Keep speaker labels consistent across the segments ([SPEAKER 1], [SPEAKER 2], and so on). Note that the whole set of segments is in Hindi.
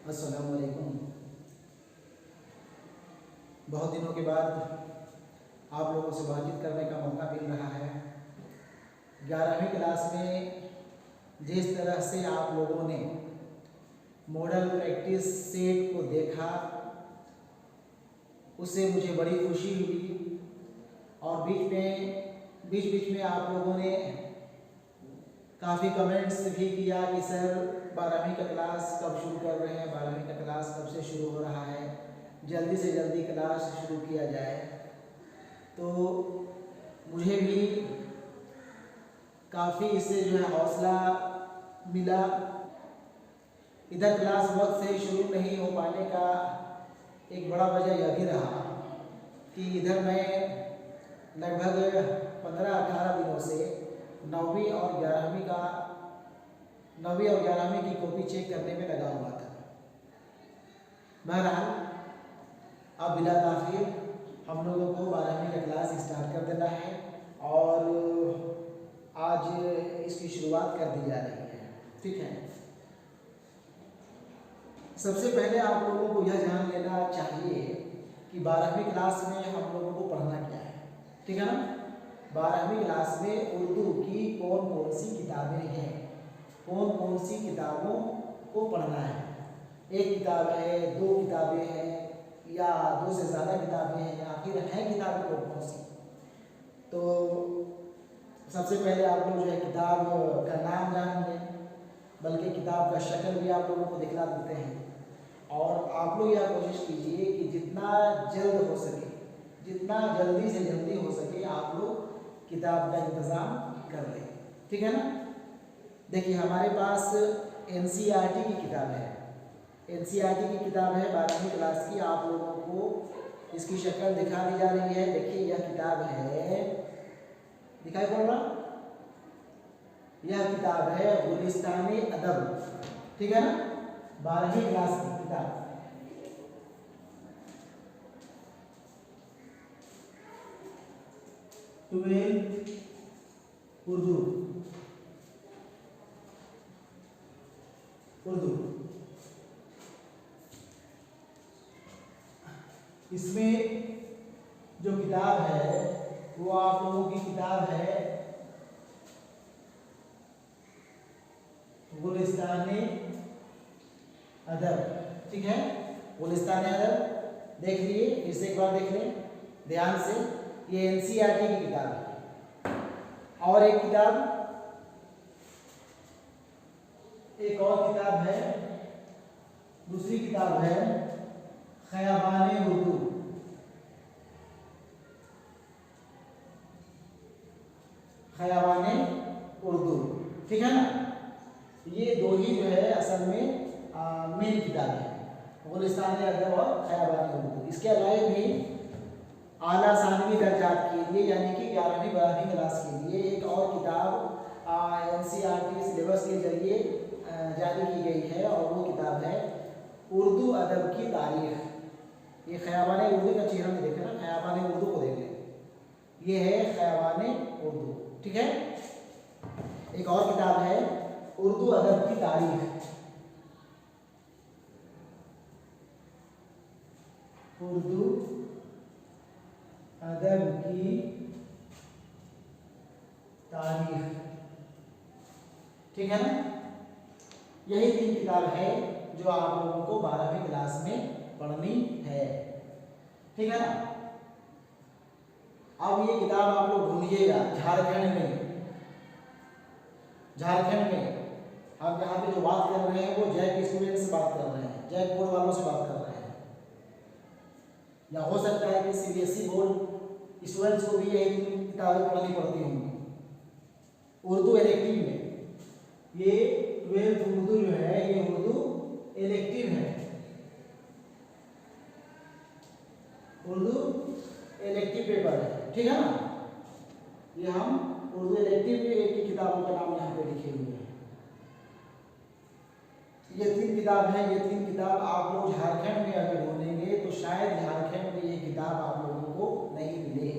[SPEAKER 1] अस्सलाम वालेकुम। बहुत दिनों के बाद आप लोगों से बातचीत करने का मौका मिल रहा है। 11वीं क्लास में जिस तरह से आप लोगों ने मॉडल प्रैक्टिस सेट को देखा, उससे मुझे बड़ी खुशी हुई। और बीच में आप लोगों ने काफ़ी कमेंट्स भी किया कि सर 12वीं का क्लास कब शुरू कर रहे हैं, 12वीं का क्लास कब से शुरू हो रहा है, जल्दी से जल्दी क्लास शुरू किया जाए। तो मुझे भी काफ़ी इससे जो है हौसला मिला। इधर क्लास वक्त से शुरू नहीं हो पाने का एक बड़ा वजह यह भी रहा कि इधर मैं लगभग 15-18 दिनों से 9वीं और 11वीं की कॉपी चेक करने में लगा हुआ था। बहरहाल अब बिला ताख़ीर हम लोगों को 12वीं का क्लास स्टार्ट कर देना है और आज इसकी शुरुआत कर दी जा रही है। ठीक है, सबसे पहले आप लोगों को यह जान लेना चाहिए कि 12वीं क्लास में हम लोगों को पढ़ना क्या है। ठीक है ना, 12वीं क्लास में उर्दू की कौन कौन सी किताबें हैं, कौन कौन सी किताबों को पढ़ना है। एक किताब है, 2 किताबें हैं या 2 से ज़्यादा किताबें हैं, आखिर हैं किताबें कौन कौन सी। तो सबसे पहले आप लोग जो है किताब का नाम जानेंगे, बल्कि किताब का शक्ल भी आप लोगों को दिखला देते हैं। और आप लोग यह कोशिश कीजिए कि जितना जल्द हो सके, जितना जल्दी से जल्दी हो सके आप लोग किताब का इंतज़ाम कर लें। ठीक है ना। देखिए हमारे पास NCERT की किताब है, NCERT की किताब है 12वीं क्लास की। आप लोगों को इसकी शक्ल दिखा दी जा रही है। देखिए यह किताब है, दिखाई पड़ रहा, यह किताब है गुलिस्तानी अदब। ठीक है ना, 12वीं क्लास की किताब। उर्दू इसमें जो किताब है वो आप लोगों की किताब है गुलिस्तानी अदब। ठीक है, गुलिस्तानी अदब देख लिए, फिर से एक बार देख लें ध्यान से। ये NCERT की किताब है। और एक और किताब है, दूसरी किताब है खयाबाने उर्दू। खयाबाने उर्दू, ठीक है ना। ये 2 ही जो है असल में मेन किताबें हैं, गुलिस्तानी अदब और खयाबाने उर्दू। इसके अलावा भी आला सानवी दर्जात के लिए यानी कि 11वीं 12वीं क्लास के लिए एक और किताब NCERT सिलेबस के जरिए जारी की गई है और वो किताब है उर्दू अदब की तारीख। ये खयाबाने उर्दू का चेहरा में देखें ना, खयाबाने उर्दू को देख लें, ये है खयाबाने उर्दू। ठीक है, एक और किताब है उर्दू अदब की तारीख। उर्दू अदब की तारीख, ठीक है ना। यही 3 किताब है जो आप लोगों को 12वीं क्लास में पढ़नी है। ठीक है ना। अब ये किताब आप लोग ढूंढिएगा झारखंड में आप यहाँ पे जो बात कर रहे हैं वो जैक स्टूडेंट से बात कर रहे हैं, जैक बोर्ड वालों से बात कर रहे हैं। या हो सकता है कि CBSE बोर्ड स्टूडेंट्स को भी यही किताबें पढ़नी पड़ती होंगी। उर्दू इलेक्टिव में ये 12th उर्दू जो है ये उर्दू इलेक्टिव है, उर्दू इलेक्टिव पेपर है। ठीक है ना, ये हम उर्दू इलेक्टिव की किताबों का नाम यहाँ पे लिखे हुए हैं। ये 3 किताब है। ये 3 किताब आप लोग झारखंड में अगर ढूंढेंगे तो शायद झारखंड में ये किताब आप लोगों को नहीं मिले,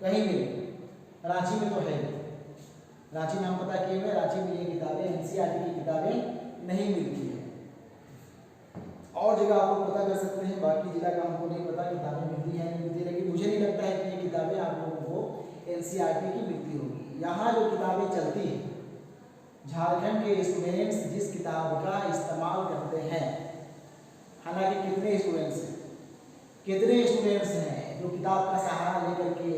[SPEAKER 1] कहीं मिले। रांची में तो है, रांची में हम पता किए हुए, रांची में ये किताबें NCERT की किताबें नहीं मिलती। होगा आप लोग पता कर सकते हैं, बाकी जिला का हमको नहीं पता किताबें मिलती हैं नहीं मिलती, लेकिन मुझे नहीं लगता है कि ये किताबें आप लोगों को एनसीईआरटी की मिलती होगी। यहाँ जो किताबें चलती हैं, झारखंड के स्टूडेंट्स जिस किताब का इस्तेमाल करते हैं, हालांकि कितने स्टूडेंट्स हैं जो किताब का सहारा लेकर के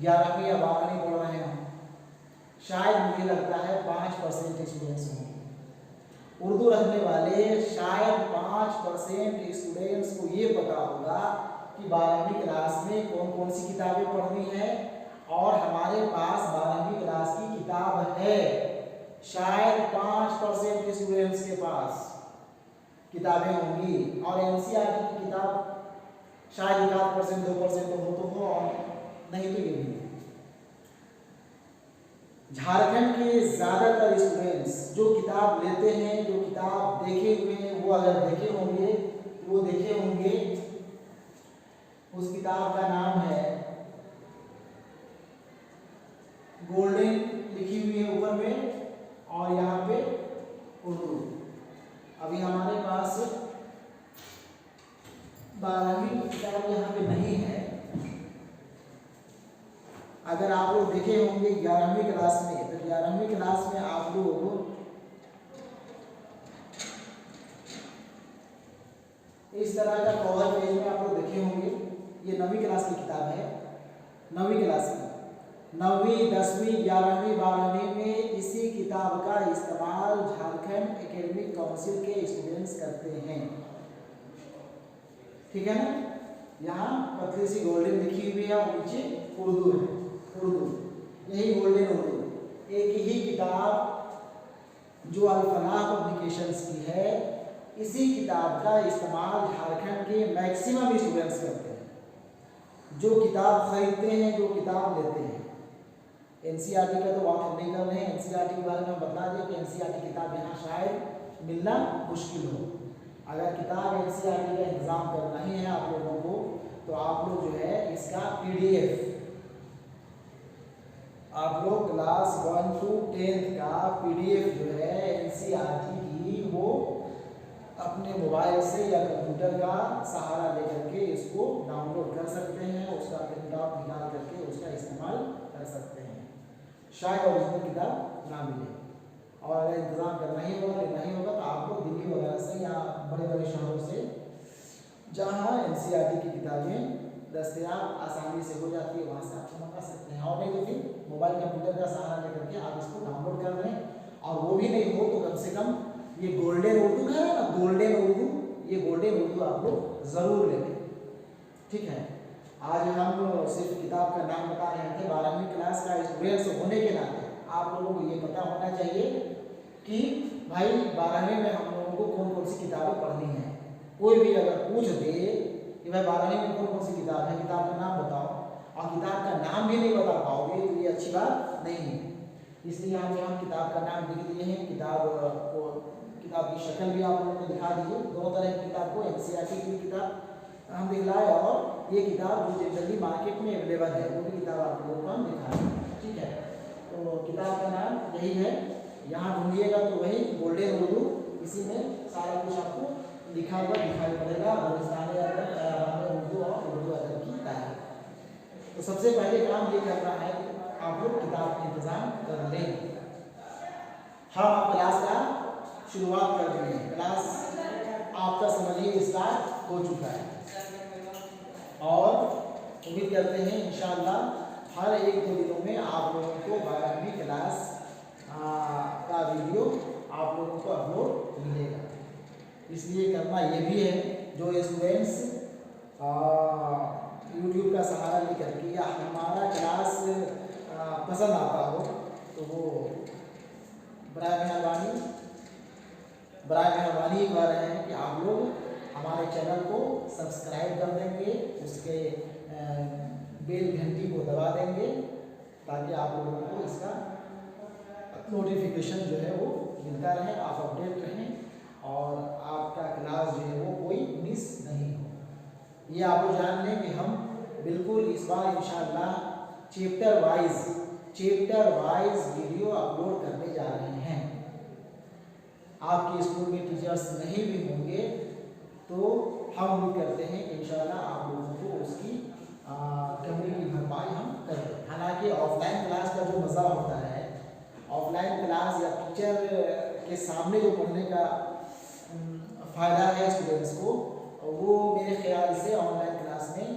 [SPEAKER 1] 11वीं या 12वीं पढ़ रहे हैं? शायद मुझे लगता है 5% स्टूडेंट्स होंगे। उर्दू रखने वाले शायद 5% स्टूडेंट्स को ये पता होगा कि 12वीं क्लास में कौन कौन सी किताबें पढ़नी है, और हमारे पास 12वीं क्लास की किताब है। शायद 5% स्टूडेंट्स के पास किताबें होंगी, और एनसीईआरटी की किताब शायद 1% 2% तो हो, और नहीं तो ये भी। झारखंड के ज़्यादातर स्टूडेंट्स जो किताब लेते हैं, जो किताब देखे हुए हैं, वो अगर देखे होंगे उस किताब का नाम है गोल्डन, लिखी हुई है ऊपर में, और यहाँ पे उर्दू। अभी हमारे पास 12वीं की किताब यहाँ पे नहीं है। अगर आप लोग देखे होंगे 11वीं क्लास में, तो 11वीं क्लास में आप लोग इस तरह का कवर पेज में आप लोग देखे होंगे। ये 9वीं क्लास की किताब है। 9वीं क्लास में 9वीं 10वीं 11वीं 12वीं में इसी किताब का इस्तेमाल झारखंड एकेडमिक काउंसिल के स्टूडेंट्स करते हैं, ठीक है ना। यहाँ पतली सी गोल्डन लिखी हुई है और नीचे उर्दू है, यही गोल्डन उर्दू। एक ही किताब जो अल फलाह पब्लिकेशंस की है, इसी किताब का इस्तेमाल झारखंड के मैक्सिमम स्टूडेंट्स करते हैं, जो किताब खरीदते हैं, जो किताब लेते हैं। एनसीईआरटी का तो बात हम नहीं कर रहे हैं। एनसीईआरटी के बारे में हम बता दें कि एनसीईआरटी किताब यहाँ शायद मिलना मुश्किल हो। अगर किताब एनसीईआरटी का इंतज़ाम करना ही है आप लोगों को, तो आप लोग जो है इसका PDF, आप लोग क्लास 1 to 10th का PDF जो है एनसीईआरटी की, वो अपने मोबाइल से या कंप्यूटर का सहारा लेकर के इसको डाउनलोड कर सकते हैं, उसका प्रिंट आउट निकाल करके उसका इस्तेमाल कर सकते हैं। शायद ओरिजिनल किताब ना मिले, और अगर इंतज़ाम करना ही होगा, लेना ही होगा, तो आप लोग दिल्ली वगैरह से या बड़े बड़े शहरों से, जहाँ एनसीईआरटी की किताबें दस्तयाब आसानी से हो जाती है, वहाँ से आप मंगा सकते हैं। और नहीं तो फिर मोबाइल कंप्यूटर का सहारा लेकर के आप इसको डाउनलोड कर लें, और वो भी नहीं हो तो कम से कम ये गोल्डन उर्दू है ना, गोल्डन उर्दू, ये गोल्डन उर्दू आप लोग ज़रूर ले लें, ठीक है। आज हम सिर्फ किताब का नाम बता रहे थे। 12वीं क्लास का स्टूडेंट्स होने के नाते आप लोगों को ये पता होना चाहिए कि भाई 12वीं में हम लोगों को कौन कौन सी किताबें पढ़नी है। कोई भी अगर पूछ दे कि भाई 12वीं में कौन कौन सी किताब है, किताब का नाम बताओ, और किताब का नाम भी नहीं बता पाओगे, तो ये अच्छी बात नहीं है। इसलिए यहाँ पे हम किताब का नाम लिख दिए हैं, किताब की शक्ल भी आप लोगों को दिखा दीजिए। दोनों तरह की किताब को, एनसीईआरटी की किताब हम दिखलाए, और ये किताब जो जनरली मार्केट में अवेलेबल है वो भी किताब आप लोगों को हम दिखाएं, ठीक है। तो किताब का नाम यही है, यहाँ ढूंढिएगा तो वही गोल्डन उर्दू, इसी में सारा कुछ आपको लिखा हुआ दिखाई पड़ेगा, बलूचिस्तानी अदब, उर्दू और उर्दू अदब की तारीख। तो सबसे पहले काम ये करना है आप लोग किताब का इंतज़ाम कर लें। हम क्लास का शुरुआत कर दिए, क्लास आपका समझिए स्टार्ट हो चुका है, और उम्मीद करते हैं इंशाअल्लाह हर 1-2 दिनों में आप लोगों को 12वीं क्लास का वीडियो आप लोगों को अपलोड मिलेगा। इसलिए करना ये भी है, जो स्टूडेंट्स यूट्यूब का सहारा लेकर के या हमारा क्लास पसंद आता हो, तो वो बराए मेहरबानी कह रहे हैं कि आप लोग हमारे चैनल को सब्सक्राइब कर देंगे, उसके बेल घंटी को दबा देंगे, ताकि आप लोगों को इसका नोटिफिकेशन जो है वो मिलता रहे, आप अपडेट रहें, और आपका क्लास जो है वो कोई मिस नहीं हो। ये आप लोग जान लें कि हम बिल्कुल इस बार इंशाअल्लाह चैप्टर वाइज वीडियो अपलोड करने जा रहे हैं। आपके स्कूल में टीचर्स नहीं भी होंगे तो हम उम्मीद करते हैं कि इंशाल्लाह आप लोगों को उसकी कमी की भरपाई हम कर दें। हालांकि ऑफलाइन क्लास का जो मज़ा होता है, ऑफलाइन क्लास या टीचर के सामने जो पढ़ने का फ़ायदा है स्टूडेंट्स को, वो मेरे ख्याल से ऑनलाइन क्लास में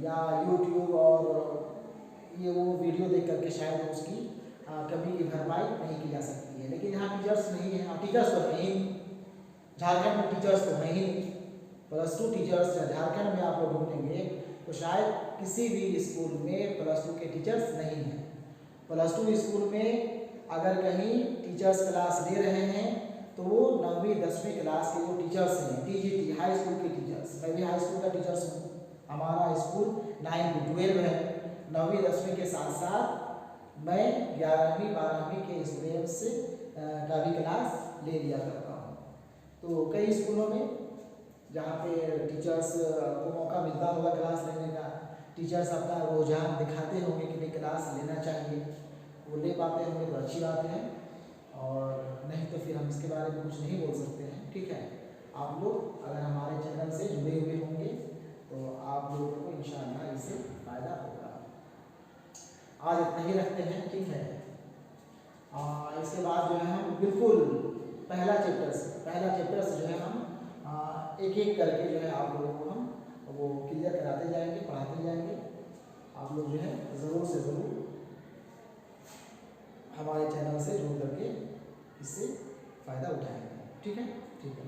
[SPEAKER 1] या यूट्यूब और ये वो वीडियो देख करके शायद उसकी कमी की भरपाई नहीं की जा सकती है। लेकिन यहाँ टीचर्स नहीं है, टीचर्स तो नहीं, झारखंड में टीचर्स तो नहीं, +2 टीचर्स या झारखंड में आप लोग ढूंढेंगे तो शायद किसी भी स्कूल में +2 के टीचर्स नहीं हैं। +2 स्कूल में अगर कहीं टीचर्स क्लास ले रहे हैं तो वो 9वीं 10वीं क्लास के जो टीचर्स हैं, TGT हाई स्कूल के टीचर्स, मैं भी हाई स्कूल का टीचर्स हूँ, हमारा स्कूल 9 to 12 है, 9वीं 10वीं के साथ साथ मैं 11वीं 12वीं के स्टूडेंट्स का भी क्लास ले लिया करता हूँ। तो कई स्कूलों में जहाँ पे टीचर्स को मौका मिलता होगा क्लास लेने का, टीचर्स अपना रुझान दिखाते होंगे कि नहीं क्लास लेना चाहिए, वो ले पाते होंगे तो अच्छी बात है, और नहीं तो फिर हम इसके बारे में कुछ नहीं बोल सकते हैं। ठीक है, आप लोग अगर हमारे चैनल से जुड़े हुए होंगे तो आप लोगों को इंशाअल्लाह इससे फ़ायदा होगा। आज इतना ही रखते हैं, ठीक है। इसके बाद जो है हम बिल्कुल पहला चैप्टर से जो है हम एक एक करके जो है आप लोगों को हम वो क्लियर कराते जाएंगे, पढ़ाते जाएंगे। आप लोग जो है ज़रूर से ज़रूर हमारे चैनल से जुड़ करके इससे फ़ायदा उठाएंगे। ठीक है, ठीक है।